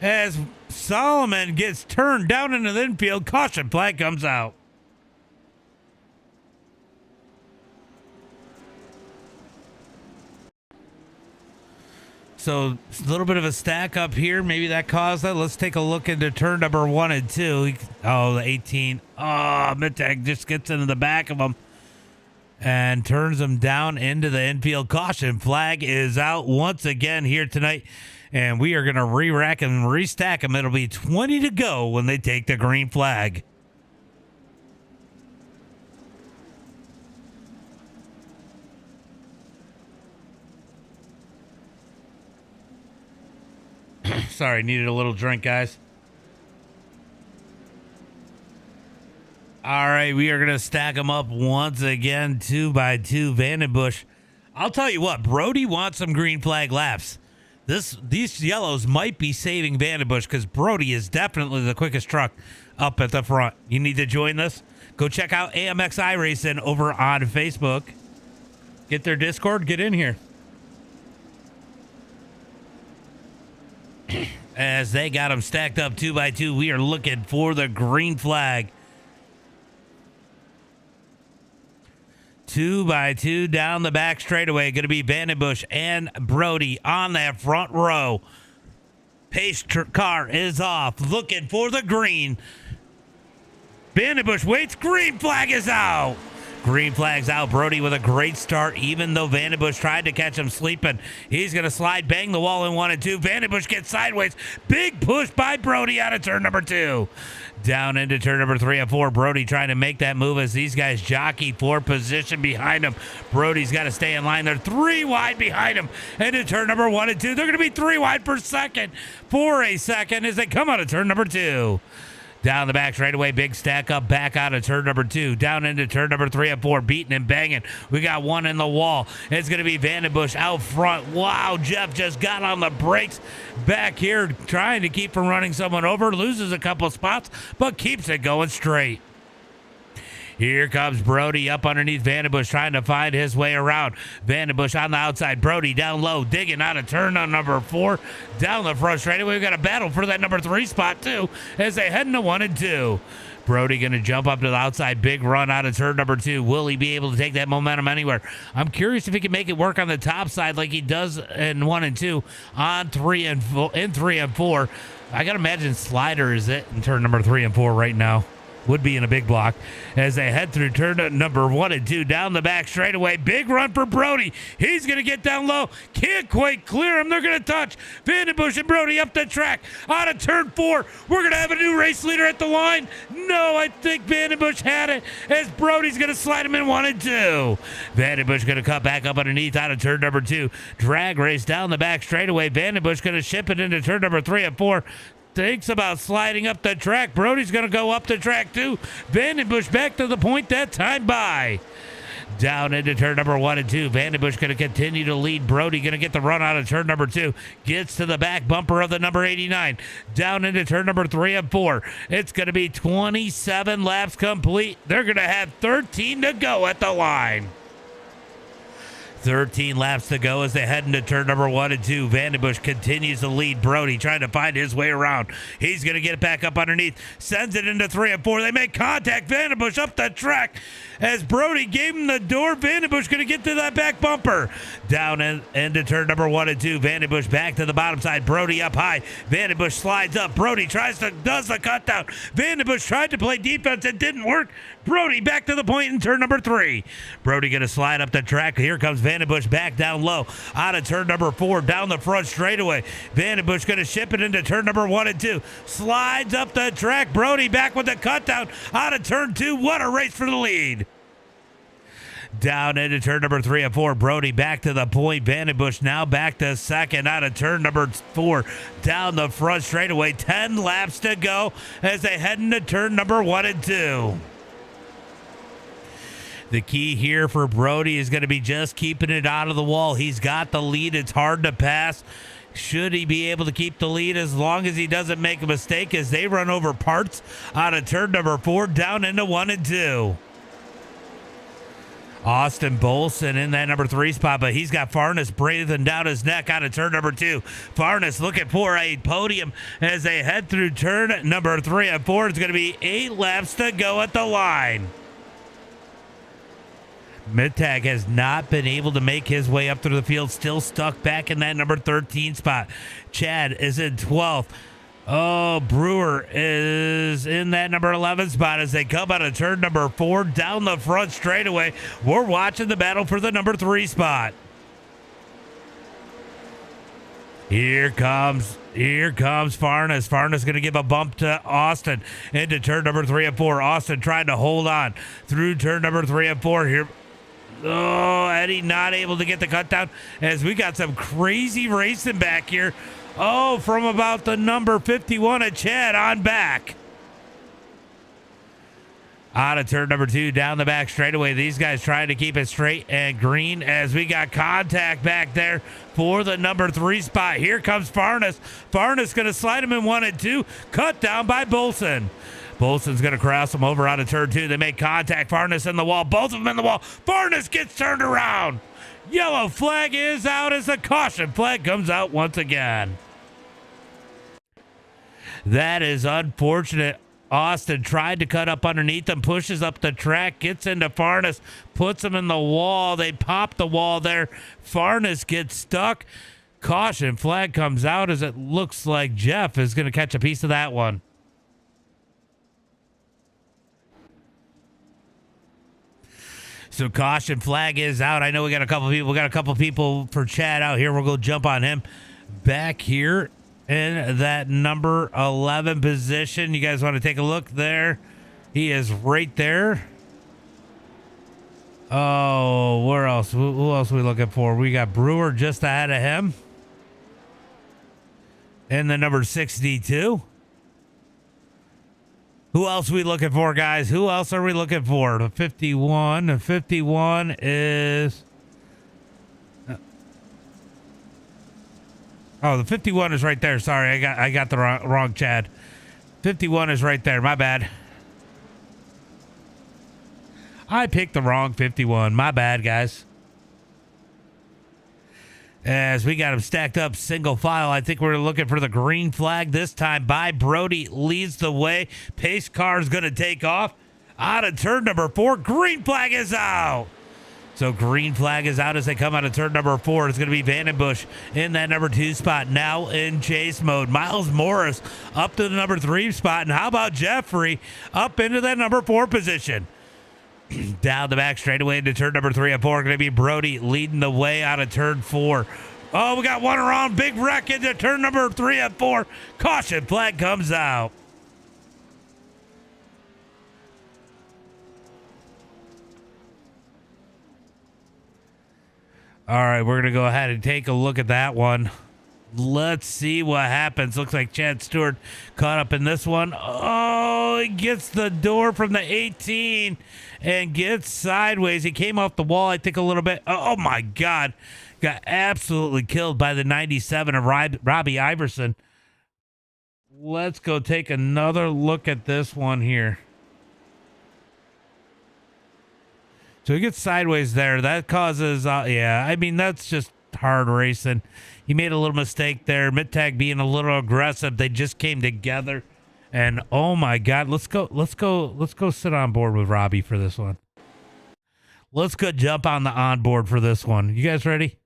As Solomon gets turned down into the infield. Caution flag comes out. So a little bit of a stack up here. Maybe that caused that. Let's take a look into turn number 1 and 2. Oh, the 18. Oh, Mittag just gets into the back of him and turns him down into the infield. Caution flag is out once again here tonight. And we are going to re-rack and restack them. It'll be 20 to go when they take the green flag. Sorry, needed a little drink, guys. All right, we are going to stack them up once again, 2 by 2. Vandenbush. I'll tell you what, Brody wants some green flag laps. These yellows might be saving Vandenbush because Brody is definitely the quickest truck up at the front. You need to join this? Go check out AMX iRacing over on Facebook. Get their Discord, get in here. As they got them stacked up 2 by 2, we are looking for the green flag. 2 by 2 down the back straightaway. Going to be Vandenbush and Brody on that front row. Pace car is off. Looking for the green. Vandenbush waits. Green flag is out. Green flag's out. Brody with a great start, even though Vandenbush tried to catch him sleeping. He's going to slide, bang the wall in 1 and 2. Vandenbush gets sideways. Big push by Brody out of turn number 2. Down into turn number 3 and 4. Brody trying to make that move as these guys jockey for position behind him. Brody's got to stay in line. They're 3 wide behind him. Into turn number 1 and 2. They're going to be 3 wide for a second as they come out of turn number 2. Down the back straightaway, big stack up, back out of turn number 2. Down into turn number 3 and 4, beating and banging. We got one in the wall. It's going to be Vandenbush out front. Wow, Jeff just got on the brakes back here, trying to keep from running someone over. Loses a couple spots, but keeps it going straight. Here comes Brody up underneath Vandenbush, trying to find his way around. Vandenbush on the outside. Brody down low, digging out of turn on number 4. Down the front straightaway. We've got a battle for that number 3 spot, too, as they head into 1 and 2. Brody going to jump up to the outside. Big run out of turn number 2. Will he be able to take that momentum anywhere? I'm curious if he can make it work on the top side like he does in 1 and 2 on 3 and 4. I got to imagine Slider is it in turn number 3 and 4 right now. Would be in a big block as they head through turn number 1 and 2 down the back straightaway. Big run for Brody. He's going to get down low. Can't quite clear him. They're going to touch. Vandenbush and Brody up the track out of turn 4. We're going to have a new race leader at the line. No, I think Vandenbush had it as Brody's going to slide him in 1 and 2. Vandenbush going to cut back up underneath out of turn number 2. Drag race down the back straightaway. Vandenbush going to ship it into turn number 3 and 4. Thinks about sliding up the track. Brody's going to go up the track too. Vandenbush back to the point that time by. Down into turn number 1 and 2. Vandenbush going to continue to lead. Brody going to get the run out of turn number 2. Gets to the back bumper of the number 89. Down into turn number 3 and 4. It's going to be 27 laps complete. They're going to have 13 to go at the line. 13 laps to go as they head into turn number 1 and 2. Vandenbush continues to lead Brody, trying to find his way around. He's going to get it back up underneath, sends it into 3 and 4. They make contact. Vandenbush up the track as Brody gave him the door. Vandenbush going to get to that back bumper. Down into turn number 1 and 2. Vandenbush back to the bottom side. Brody up high. Vandenbush slides up. Brody does the cut down. Vandenbush tried to play defense. It didn't work. Brody back to the point in turn number 3. Brody going to slide up the track. Here comes Vandenbush back down low out of turn number 4 down the front straightaway. Vandenbush going to ship it into turn number 1 and 2. Slides up the track. Brody back with the cut down out of turn 2. What a race for the lead. Down into turn number 3 and 4. Brody back to the point. Vandenbush now back to second out of turn number 4. Down the front straightaway. 10 laps to go as they head into turn number 1 and 2. The key here for Brody is going to be just keeping it out of the wall. He's got the lead. It's hard to pass. Should he be able to keep the lead as long as he doesn't make a mistake as they run over parts out of turn number 4 down into 1 and 2. Austin Bolson in that number 3 spot, but he's got Farnes breathing down his neck out of turn number 2. Farnes looking for a podium as they head through turn number 3 and 4. It's going to be 8 laps to go at the line. Mittag has not been able to make his way up through the field, still stuck back in that number 13 spot. Chad is in 12th. Oh, Brewer is in that number 11 spot as they come out of turn number 4 down the front straightaway. We're watching the battle for the number 3 spot. Here comes Farnes. Farnes going to give a bump to Austin into turn number 3 and 4. Austin trying to hold on through turn number 3 and 4 here. Oh, Eddie not able to get the cut down as we got some crazy racing back here. Oh, from about the number 51 of Chad on back. Out of turn number 2, down the back straightaway. These guys trying to keep it straight and green as we got contact back there for the number 3 spot. Here comes Farnes. Farnes going to slide him in 1 and 2. Cut down by Bolson. Bolson's going to cross him over out of turn 2. They make contact. Farnes in the wall. Both of them in the wall. Farnes gets turned around. Yellow flag is out as the caution flag comes out once again. That is unfortunate. Austin tried to cut up underneath him, pushes up the track, gets into Farnes, puts him in the wall. They pop the wall there. Farnes gets stuck. Caution flag comes out as it looks like Jeff is going to catch a piece of that one. So caution flag is out. I know we got a couple people. We got a couple people for Chad out here. We'll go jump on him back here in that number 11 position. You guys want to take a look there? He is right there. Oh, where else? Who else are we looking for? We got Brewer just ahead of him. And the number 62. Who else are we looking for, guys? Who else are we looking for? The 51. The 51 is... Oh, the 51 is right there. Sorry, I got the wrong Chad. 51 is right there. My bad. I picked the wrong 51. My bad, guys. As we got him stacked up single file, I think we're looking for the green flag this time by Brody. Leads the way. Pace car is going to take off. Out of turn number 4. Green flag is out. So green flag is out as they come out of turn number 4. It's going to be Vandenbush in that number 2 spot. Now in chase mode. Miles Morris up to the number 3 spot. And how about Jeffrey up into that number 4 position? Down the back straightaway into turn number 3 and 4. Going to be Brody leading the way out of turn 4. Oh, we got one around. Big wreck into turn number 3 and 4. Caution flag comes out. All right, we're going to go ahead and take a look at that one. Let's see what happens. Looks like Chad Stewart caught up in this one. Oh, he gets the door from the 18 and gets sideways. He came off the wall, I think, a little bit. Oh, my God. Got absolutely killed by the 97 of Robbie Iverson. Let's go take another look at this one here. So he gets sideways there. That causes, yeah, I mean, that's just hard racing. He made a little mistake there. Mittag being a little aggressive. They just came together. And oh my God, let's go sit on board with Robbie for this one. Let's go jump on the onboard for this one. You guys ready?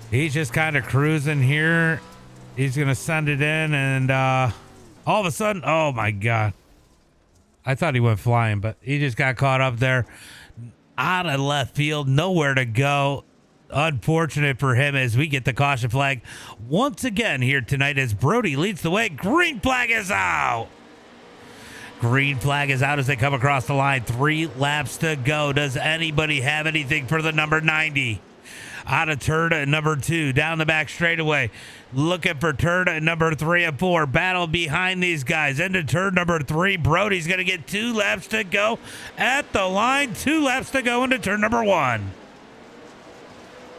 He's just kind of cruising here. He's going to send it in, and all of a sudden, oh my God. I thought he went flying, but he just got caught up there. Out of left field, nowhere to go. Unfortunate for him as we get the caution flag once again here tonight as Brody leads the way. Green flag is out. Green flag is out as they come across the line. 3 laps to go. Does anybody have anything for the number 90? Out of turn number 2, down the back straightaway. Looking for turn number 3 and 4. Battle behind these guys. Into turn number 3. Brody's going to get 2 laps to go at the line. 2 laps to go into turn number 1.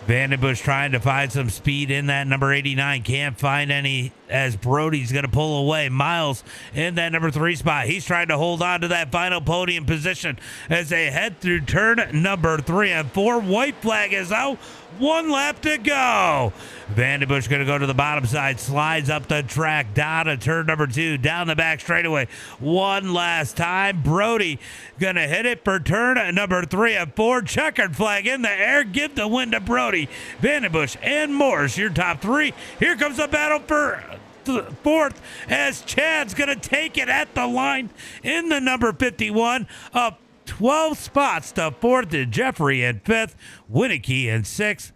Vandenbush trying to find some speed in that number 89. Can't find any as Brody's going to pull away. Miles in that number 3 spot. He's trying to hold on to that final podium position as they head through turn number 3 and 4. White flag is out. 1 lap to go. Vandenbush going to go to the bottom side. Slides up the track. Down to turn number 2. Down the back straightaway. One last time. Brody going to hit it for turn number 3 and 4. Checkered flag in the air. Give the win to Brody. Vandenbush and Morris, your top 3. Here comes the battle for 4th as Chad's going to take it at the line in the number 51. Up 12 spots to 4th is Jeffrey in 5th, Winicky in 6th,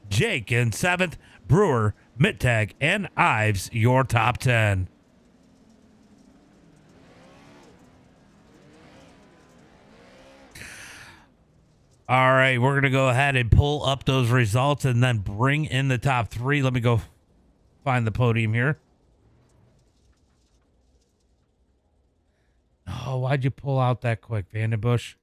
Jake in 7th, Brewer, Mittag, and Ives your top 10. All right, we're going to go ahead and pull up those results and then bring in the top 3. Let me go find the podium here. Oh, why'd you pull out that quick, Vandenbush?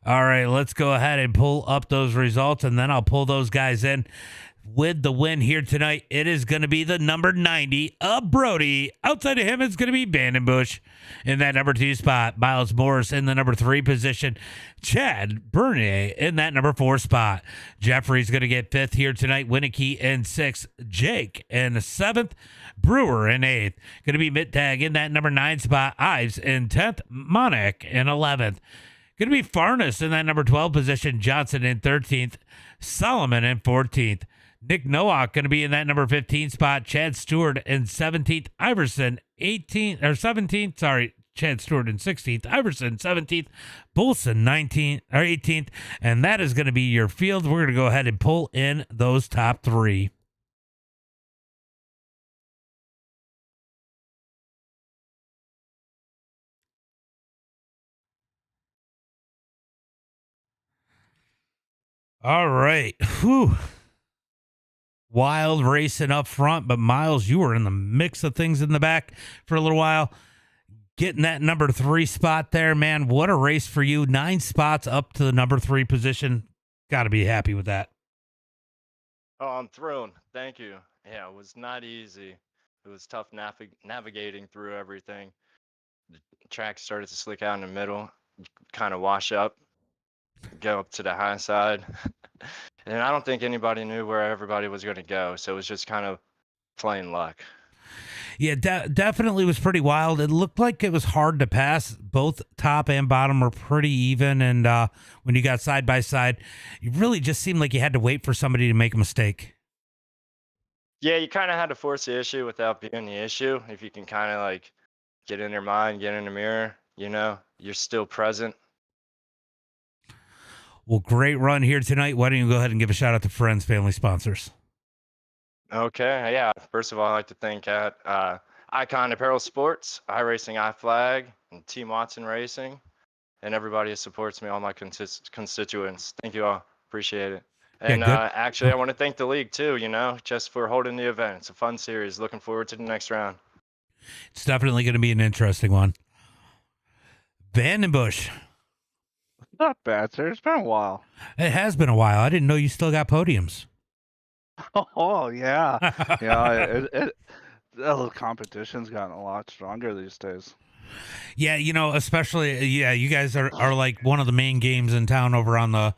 All right, let's go ahead and pull up those results, and then I'll pull those guys in. With the win here tonight, it is going to be the number 90 of Brody. Outside of him, it's going to be Vandenbush in that number 2 spot. Miles Morris in the number 3 position. Chad Bernier in that number 4 spot. Jeffrey's going to get 5th here tonight. Winicky in 6th. Jake in 7th. Brewer in 8th. Going to be Mittag in that number 9 spot. Ives in 10th. Monik in 11th. Going to be Farnes in that number 12 position. Johnson in 13th. Solomon in 14th. Nick Nowak going to be in that number 15 spot. Chad Stewart in 17th. Iverson 18th or 17th. Sorry, Chad Stewart in 16th. Iverson 17th. Bolson 19th or 18th. And that is going to be your field. We're going to go ahead and pull in those top 3. All right. Whew. Wild racing up front, but Miles, you were in the mix of things in the back for a little while. Getting that number 3 spot there, man. What a race for you. 9 spots up to the number 3 position. Got to be happy with that. Oh, I'm thrilled. Thank you. Yeah, it was not easy. It was tough navigating through everything. The track started to slick out in the middle, kind of wash up, go up to the high side. And I don't think anybody knew where everybody was going to go. So it was just kind of plain luck. Yeah, definitely was pretty wild. It looked like it was hard to pass. Both top and bottom were pretty even. And when you got side by side, you really just seemed like you had to wait for somebody to make a mistake. Yeah, you kind of had to force the issue without being the issue. If you can kind of like get in their mind, get in the mirror, you know, you're still present. Well, great run here tonight. Why don't you go ahead and give a shout out to friends, family, sponsors? Okay, yeah. First of all, I'd like to thank Icon Apparel Sports, iRacing, iFlag, and Team Watson Racing, and everybody who supports me, all my constituents. Thank you all. Appreciate it. And actually, I want to thank the league too, you know, just for holding the event. It's a fun series. Looking forward to the next round. It's definitely going to be an interesting one. Vandenbush. Not bad, sir. It's been a while. It has been a while. I didn't know you still got podiums. Oh yeah, yeah. The competition's gotten a lot stronger these days. Yeah, especially you guys are like one of the main games in town over on the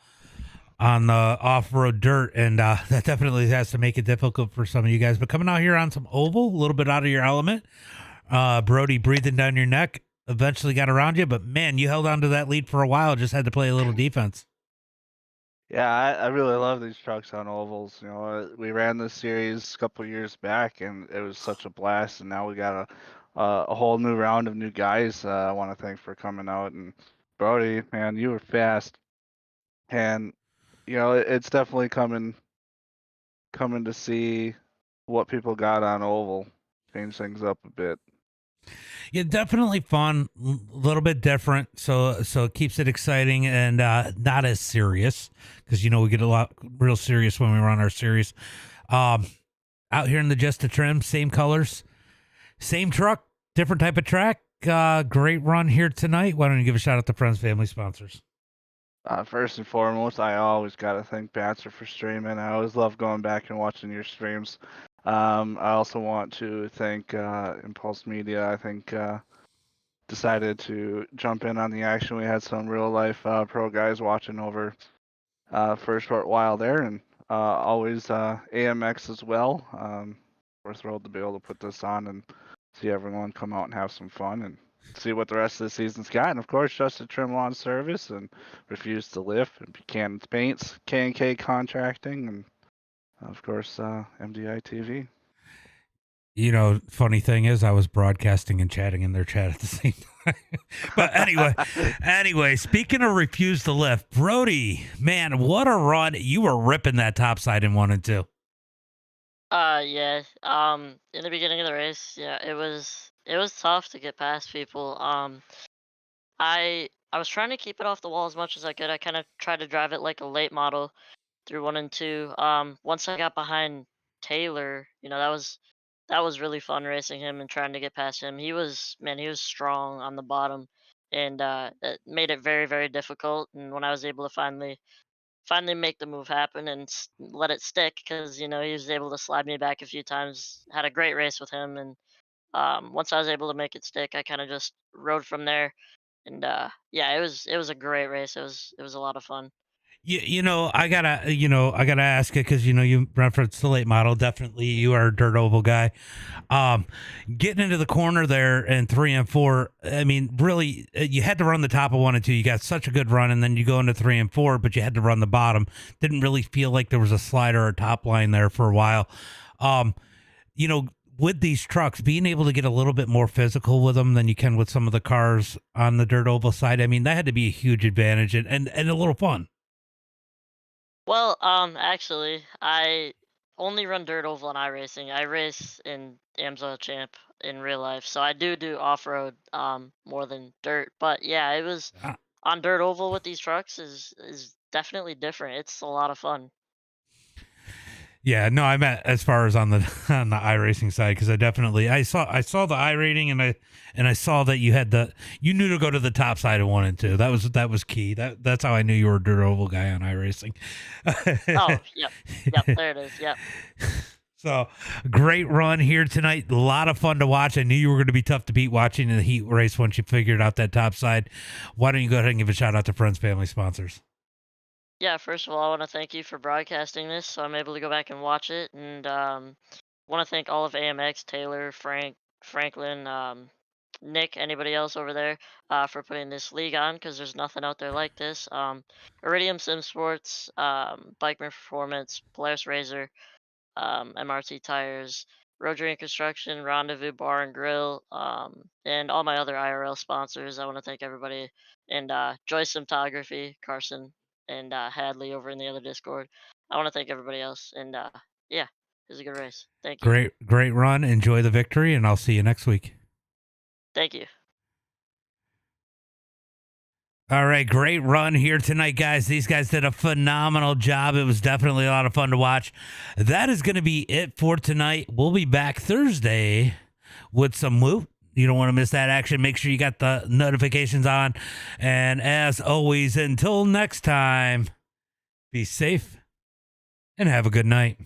off-road dirt, and that definitely has to make it difficult for some of you guys. But coming out here on some oval, a little bit out of your element, Brody breathing down your neck, eventually got around you, but man, you held on to that lead for a while. Just had to play a little defense. Yeah, I really love these trucks on ovals. We ran this series a couple years back, and it was such a blast. And now we got a whole new round of new guys. I want to thank for coming out. And Brody, man, you were fast, and it's definitely coming to see what people got on oval, change things up a bit. Yeah, definitely fun, a little bit different. So it keeps it exciting and not as serious because we get a lot real serious when we run our series. Out here in the Just a Trim, same colors, same truck, different type of track. Great run here tonight. Why don't you give a shout out to friends, family, sponsors? First and foremost, I always got to thank Batzer for streaming. I always love going back and watching your streams. I also want to thank Impulse Media. I think decided to jump in on the action. We had some real life pro guys watching over for a short while there, and always AMX as well. We're thrilled to be able to put this on and see everyone come out and have some fun and see what the rest of the season's got. And of course, Just a Trim Lawn Service and Refuse to Lift and Buchanan's Paints, K&K Contracting, and of course MDI TV. Funny thing is, I was broadcasting and chatting in their chat at the same time. But anyway, speaking of Refuse to Lift, Brody, man, what a run! You were ripping that top side in 1 and 2. Yeah. In the beginning of the race, yeah, it was tough to get past people. I was trying to keep it off the wall as much as I could. I kind of tried to drive it like a late model through 1 and 2. Once I got behind Taylor, that was really fun racing him and trying to get past him. He was strong on the bottom, and it made it very very difficult. And when I was able to finally make the move happen and let it stick, because he was able to slide me back a few times. Had a great race with him, and once I was able to make it stick, I kind of just rode from there. And yeah, it was a great race. It was a lot of fun. I gotta ask it because you referenced the late model. Definitely, you are a dirt oval guy. Um, Getting into the corner there in 3 and 4. I mean, really, you had to run the top of 1 and 2. You got such a good run, and then you go into 3 and 4, but you had to run the bottom. Didn't really feel like there was a slider or top line there for a while. Um, with these trucks, being able to get a little bit more physical with them than you can with some of the cars on the dirt oval side. I mean, that had to be a huge advantage and a little fun. Well, actually, I only run dirt oval in iRacing. I race in AMSA Champ in real life, so I do off road more than dirt. But yeah, it was Ah. on dirt oval with these trucks is definitely different. It's a lot of fun. Yeah, no, I meant as far as on the on the iRacing side because I saw the iRating and I saw that you knew to go to the top side of 1 and 2. That was key. That's how I knew you were a dirt oval guy on iRacing. Oh, yep, there it is. Yep. So great run here tonight. A lot of fun to watch. I knew you were going to be tough to beat watching the heat race once you figured out that top side. Why don't you go ahead and give a shout out to friends, family, sponsors? Yeah, first of all, I want to thank you for broadcasting this, so I'm able to go back and watch it. And want to thank all of AMX, Taylor, Franklin, Nick, anybody else over there, for putting this league on, because there's nothing out there like this. Iridium Sim Sports, Bikeman Performance, Polaris Razor, MRT Tires, Road Dream Construction, Rendezvous Bar and Grill, and all my other IRL sponsors. I want to thank everybody, and Joyce Cinematography, Carson, and Hadley over in the other Discord. I want to thank everybody else, and yeah, it was a good race. Thank you. Great run. Enjoy the victory, and I'll see you next week. Thank you. All right, great run here tonight, guys. These guys did a phenomenal job. It was definitely a lot of fun to watch. That is going to be it for tonight. We'll be back Thursday with some whoop. You don't want to miss that action. Make sure you got the notifications on. And as always, until next time, be safe and have a good night.